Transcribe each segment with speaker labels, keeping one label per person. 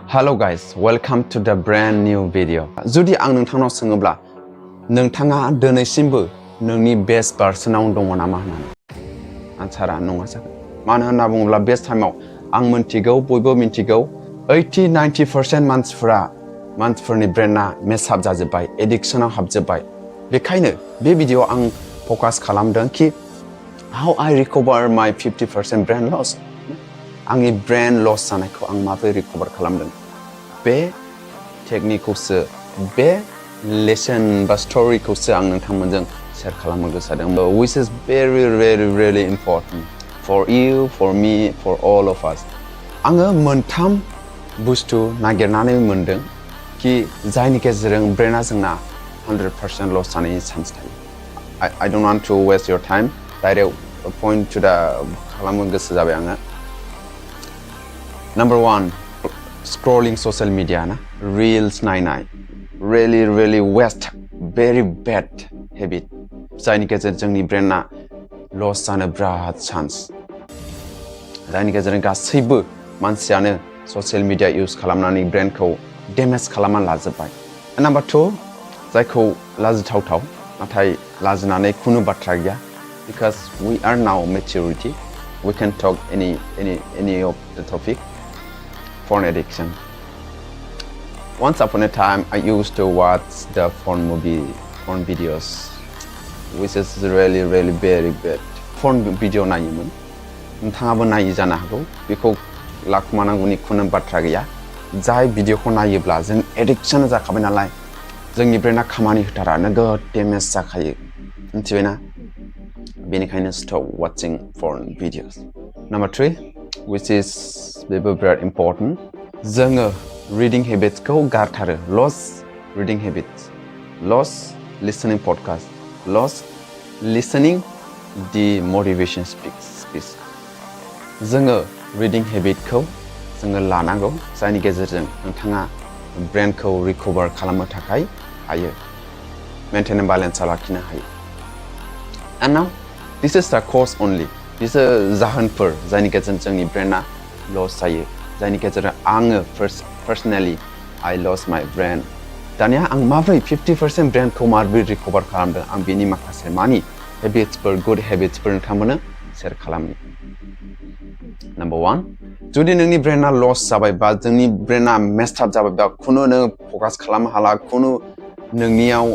Speaker 1: Hello guys, welcome to the brand new video. जुदि आं नोंथांनाव सोङोब्ला नोंथाङा दिनैसिमबो नोंनि बेस्ट भार्सनाव दङ नामा होननानै आनसारा नङा जागोन। मानो होनना बुङोब्ला बेस्ट टाइमाव आं मिन्थिगौ बयबो मिन्थिगौ 80-90% मानसिफोरनि ब्रेना मेसआप जाजोब्बाय, एडिक्शनाव हाबजोब्बाय। बेखायनो बे भिडिअ'आव आं फकास खालामदों कि how I recover my 50% brain loss. आंनि ब्रेन लस जानायखौ आं माबोरै रिकभार खालामदों बे टेकनिकखौसो बे लेसन बा स्ट'रिखौसो आं नोंथांमोनजों शेयार खालामनो गोसो जादों which is very important for you, for me, for all of us. आङो मोनथाम बुस्थु नागिरनानै मोनदों कि जायनि गेजेरजों ब्रेना जोंना 100% लस जानायनि चान्स थायो। I don't want to waste your time. Direct point to the खालामनो गोसो जाबाय आङो। Number 1, scrolling social media, reels नायनाय, really waste, very bad habit. जायनि गेजेरजों जोंनि ब्रेना लस जानो बिराद चान्स। जायनि गेजेरजों गासैबो मानसियानो ससियेल मिडिया इउज खालामनानै ब्रेनखौ डेमेज खालामनानै लाजोब्बाय। Number 2, जायखौ लाजिथावथाव नाथाय लाजिनानै खुनु बाथ्रा गैया because we are now maturity. We can talk any of the topic. Porn addiction. Once upon a time, I used to watch the porn videos, which is really very bad. Porn video नायोमोन, नोंथाङाबो नायो जानो हागौ। बेखौ लाखुमानांगौनि खुनु बाथ्रा गैया। जाय भिडिअखौ नायोब्ला जों एडिक्शन जाखाबाय नालाय, जोंनि ब्रेना खामानि होथारा, नोगोद डेमेज जाखायो, मिथिबायना? बेनिखायनो stop watching porn videos. Number 3, which is very important. जोङो reading habits खौ गारथारो. Lost reading habits, lost listening podcast, lost listening the motivation speech. जोङो reading habit खौ जोङो लानांगौ जायनि गेजेरजों नोंथाङा ब्रेनखौ रिकभार खालामनो थाखाय हायो, मेंटेन बेलेन्सआव लाखिनो हायो। And now this is the cause only. बिसोर जाहोनफोर जायनि गेजेरजों जोंनि ब्रेना लस जायो, जायनि गेजेरजों आङो personally I lost my brain. दानिया आं माबोरै 50% ब्रेनखौ माबोरै रिकभार खालामदों आं बेनि माखासे हेबिट्सफोर, गुड हेबिट्सफोर नोंथांमोननो शेयार खालामनि। Number 1, जुदि नोंनि ब्रेना लस जाबाय बा जोंनि ब्रेना मेस्ड आप जाबाय बा खुनु नों फकास खालामनो हाला, खुनु नोंनियाव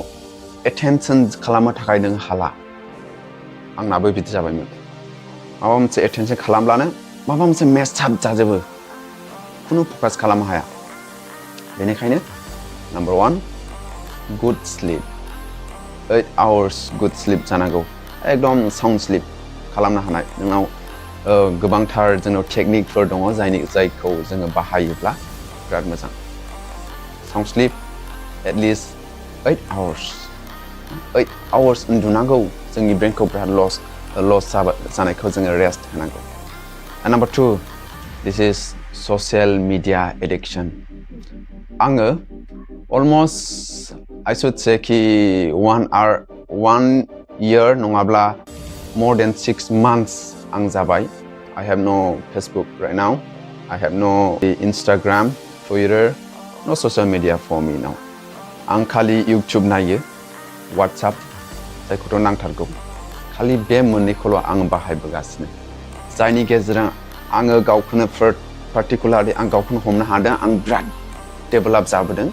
Speaker 1: एटेनसन खालामनो थाखाय नों हाला। आंनाबो बिदि जाबायमोन। माबा मोनसे एटेनसन खालामब्लानो माबा मोनसे मेस्ड आप जाजोबो, खुनु फकास खालामनो हाया। बेनिखायनो Number 1, good sleep. 8 hours good sleep जानांगौ, एकदम साउन्ड स्लिप खालामनो हानाय। नोंनाव गोबांथार जोंनाव टेकनिकफोर दङ जायखौ जोङो बाहायोब्ला बिराद मोजां। साउन्ड स्लिप एटलिस्ट 8 hours उन्दुनांगौ, जोंनि ब्रेनखौ बिराद लस जानायखौ जोङो रेस्ट होनांगौ। And Number 2, this is social media addiction. आङो almost I should say कि 1 year नङाब्ला more than 6 months आं जाबाय। I have no Facebook right now. I have no Instagram, Twitter, no social media for me now. आं खालि YouTube नायो, WhatsApp जायखौथ' नांथारगौ। खालि बे मोननैखौल' आं बाहायबोगासिनो। जायनि गेजेरजों आङो गावखौनो पार्टिकुलारलि आं गावखौनो हमनो हादों, आं बिराद डेभेलप जाबोदों,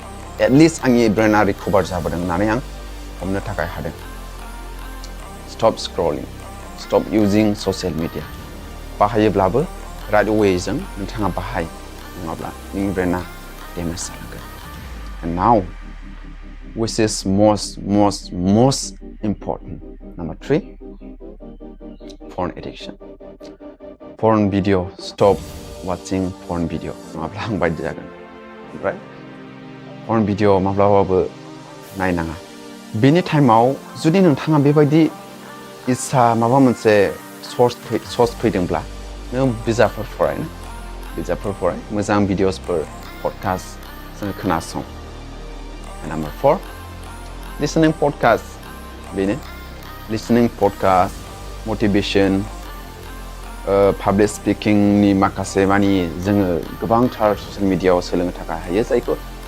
Speaker 1: एटलिस्ट आंनि ब्रेना रिकभार जाबोदों होननानै आं हमनो थाखाय हादों। Stop scrolling, stop using social media. बाहायोब्लाबो राइट वेजों नोंथाङा बाहाय, नङाब्ला नोंनि ब्रेना डेमेज जालांगोन। And now, which is most important. Number 3, porn addiction. Porn video, stop watching porn video. नङाब्ला आं बायदि जागोन, right? porn video माब्लाबाबो नायनाङा। बेनि टाइमाव जुदि नोंथाङा बेबायदि इच्छा माबा मोनसे सर्स फैदोंब्ला नों बिजाबफोर फराय, मोजां भिडिअसफोर, पडकास्ट जों खोनासं। Number 4, listening podcast. बेनो listening podcast, motivation, पाब्लिक स्पिकिंनि माखासे मानि जोङो गोबांथार ससियेल मिडियायाव सोलोंनो थाखाय हायो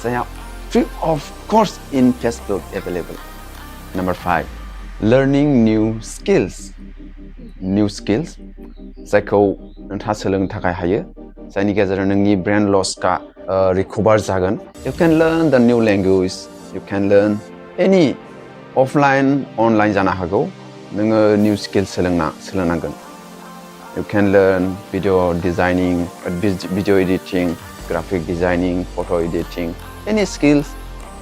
Speaker 1: जायहा free of cost in Facebook available Number 5 learning new skills जायखौ नोंथाङा सोलोंनो थाखाय हायो जायनि गेजेरजों नोंनि ब्रेन लसआ रिकभार जागोन You can learn the new language You can learn any offline online जानो हागौ नोङो new skill सोलोंनांगोन You can learn video designing, video editing, graphic designing, photo editing, any skills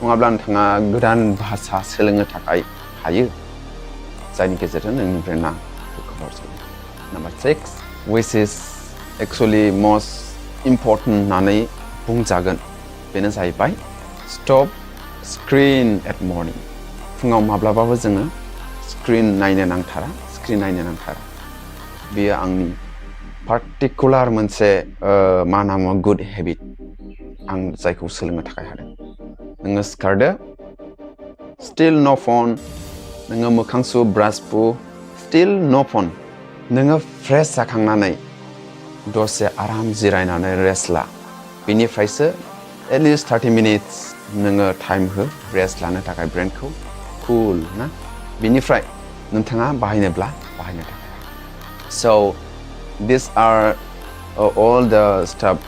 Speaker 1: नङाब्ला नोंथाङा गोदान भाषा सोलोंनो थाखाय हायो जायनि गेजेरजों नोंनि ब्रेना रिकभार जायो Number 6 which is actually most important होननानै बुंजागोन बेनो जाहैबाय stop screen at morning फुङाव माब्लाबाबो जोङो स्क्रिन नायनो नांथारा बेयो आंनि पार्टिकुलार मोनसे मा होनो गुड हेबिट आं जायखौ सोलोंनो थाखाय हादों नोङो सिखारदो स्टिल नो फन नोङो मोखां सु ब्रास फु स्टिल नो फन नोङो फ्रेश जाखांनानै दसे आराम जिरायनानै रेस्ट ला बेनिफ्रायसो एटलिस्ट 30 मिनिट्स नोङो टाइम हो रेस्ट लानो थाखाय ब्रेनखौ कुल ना बेनिफ्राय नोंथाङा बाहायनो थाखाय So these are all the stuff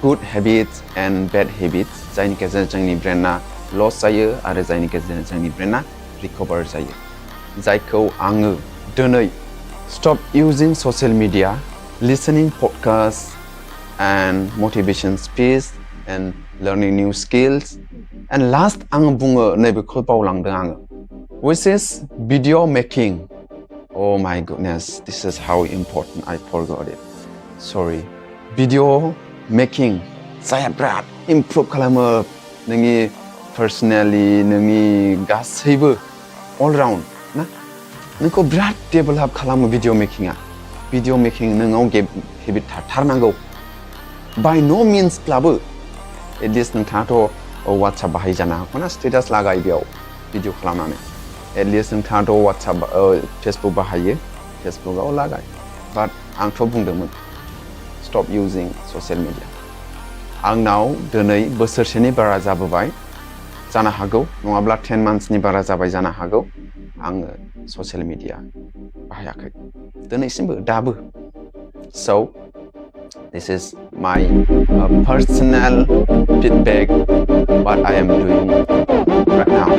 Speaker 1: good habits and bad habits जायनि गेजेरजों जोंनि ब्रेना लस जायो आरो जायनि गेजेरजों जोंनि ब्रेना रिकभार जायो जायखौ आङो दिनै stop using social media listening podcasts and motivation speech and learning new skills and last आङो बुङो नैबेखौ बावलांदों आङो which is video making Oh my goodness, this is how important I forgot it. Sorry. Video making जायहा बिराद improve खालामो नोंनि personally नोंनि गासैबो all round ना नोंखौ बिराद डेभेलप खालामो भिडिअ मेकिं नोंनाव हेबिट थाथारनांगौ by no means ब्लाबो एटलिस्ट नोंथाङाथ' WhatsApp बाहाय जानो हागौ ना स्टेटास लागाय बेयाव भिडिअ खालामनानै एटलिस्ट नोंथाङाथ' WhatsApp फेसबुक बाहायो फेसबुकआव लागाय बाट आंथ' बुंदोंमोन स्टप इउजिं ससियेल मिडिया आंनाव दिनै बोसोरसेनि बारा जाबोबाय जानो हागौ नङाब्ला 10 मान्थ्सनि बारा जाबाय जानो हागौ आङो ससियेल मिडिया बाहायाखै दिनैसिमबो दाबो So this is my personal feedback what I am doing right now